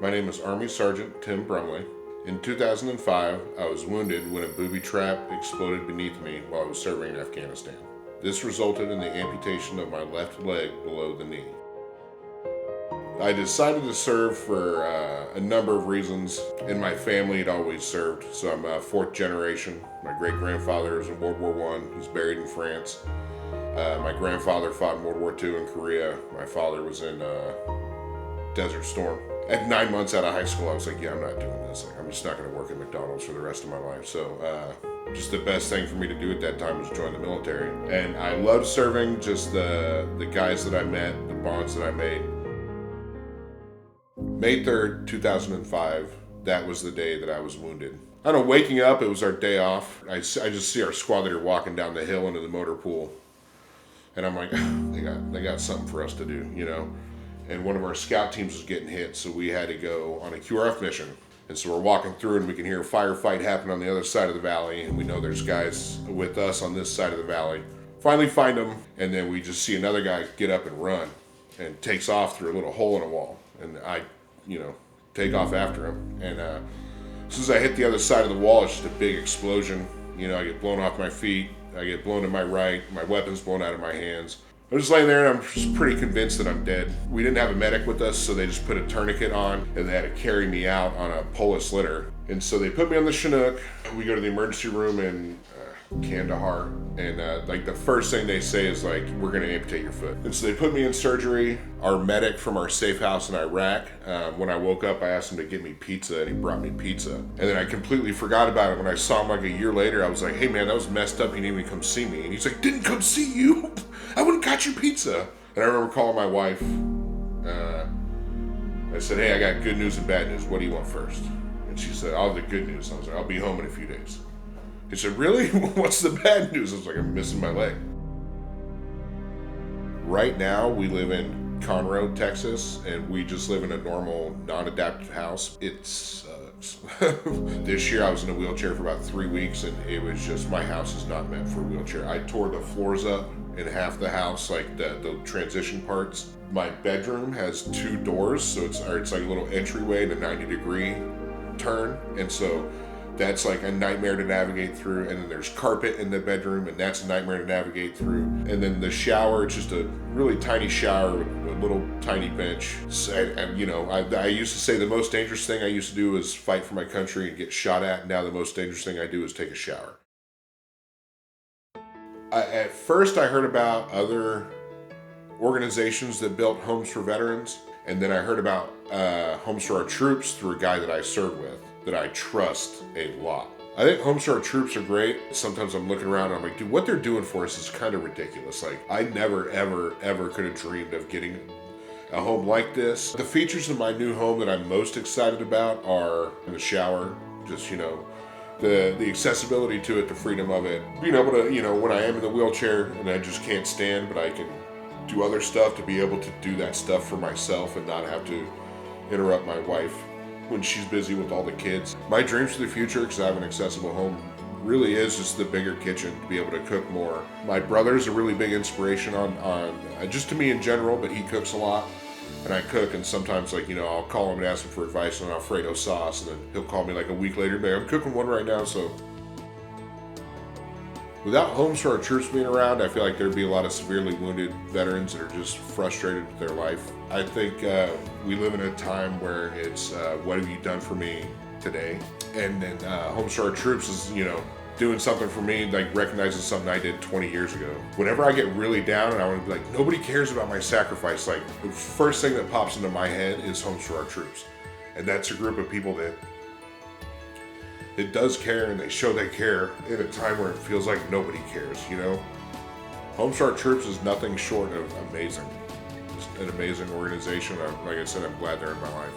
My name is Army Sergeant Tim Brumley. In 2005, I was wounded when a booby trap exploded beneath me while I was serving in Afghanistan. This resulted in the amputation of my left leg below the knee. I decided to serve for a number of reasons. In my family, it always served, so I'm a fourth generation. My great-grandfather was in World War I. He's buried in France. My grandfather fought in World War II in Korea. My father was in Desert Storm. At 9 months out of high school, I was like, yeah, I'm not doing this. Like, I'm just not going to work at McDonald's for the rest of my life. So just the best thing for me to do at that time was join the military. And I loved serving, just the guys that I met, the bonds that I made. May 3rd, 2005, that was the day that I was wounded. I don't know, waking up, it was our day off. I just see our squad leader walking down the hill into the motor pool. And I'm like, they got something for us to do, you know? And one of our scout teams was getting hit, so we had to go on a QRF mission. And so we're walking through and we can hear a firefight happen on the other side of the valley, and we know there's guys with us on this side of the valley. Finally find them, and then we just see another guy get up and run and takes off through a little hole in a wall. And I, take off after him. And as soon as I hit the other side of the wall, it's just a big explosion. I get blown off my feet, I get blown to my right, my weapon's blown out of my hands. I'm just laying there and I'm just pretty convinced that I'm dead. We didn't have a medic with us, so they just put a tourniquet on and they had to carry me out on a Polis litter. And so they put me on the Chinook. We go to the emergency room in Kandahar, and the first thing they say is we're gonna amputate your foot. And so they put me in surgery. Our medic from our safe house in Iraq, when I woke up, I asked him to get me pizza, and he brought me pizza. And then I completely forgot about it. When I saw him a year later, I was like, hey man, that was messed up. He didn't even come see me. And he's like, didn't come see you? I wouldn't got you pizza. And I remember calling my wife. I said, hey, I got good news and bad news. What do you want first? And she said, I'll have the good news. I was like, I'll be home in a few days. He said, really? What's the bad news? I was like, I'm missing my leg. Right now, we live in Conroe, Texas, and we just live in a normal, non-adaptive house. It sucks. This year, I was in a wheelchair for about 3 weeks, and it was just, my house is not meant for a wheelchair. I tore the floors up in half the house, the transition parts. My bedroom has 2 doors, so it's like a little entryway and a 90-degree turn, and so that's like a nightmare to navigate through. And then there's carpet in the bedroom, and that's a nightmare to navigate through. And then the shower, it's just a really tiny shower with a little tiny bench. I used to say the most dangerous thing I used to do was fight for my country and get shot at. Now the most dangerous thing I do is take a shower. At first I heard about other organizations that built homes for veterans, and then I heard about Homes for Our Troops through a guy that I served with, that I trust a lot. I think Homes for Our Troops are great. Sometimes I'm looking around and I'm like, dude, what they're doing for us is kind of ridiculous. I never, ever could have dreamed of getting a home like this. The features of my new home that I'm most excited about are the shower, just, the accessibility to it, the freedom of it. Being able to, when I am in the wheelchair and I just can't stand, but I can do other stuff, to be able to do that stuff for myself and not have to interrupt my wife when she's busy with all the kids. My dreams for the future, because I have an accessible home, really is just the bigger kitchen, to be able to cook more. My brother's a really big inspiration on just to me in general, but he cooks a lot. And I cook, and sometimes I'll call him and ask him for advice on Alfredo sauce, and then he'll call me a week later and be like, I'm cooking one right now. So without Homes for Our Troops being around, I feel like there'd be a lot of severely wounded veterans that are just frustrated with their life. I think we live in a time where it's, what have you done for me today? And then Homes for Our Troops is, doing something for me, recognizing something I did 20 years ago. Whenever I get really down and I want to be like, nobody cares about my sacrifice, the first thing that pops into my head is Homes for Our Troops. And that's a group of people that it does care, and they show they care in a time where it feels like nobody cares, Homes for Our Troops is nothing short of amazing. Just an amazing organization. Like I said, I'm glad they're in my life.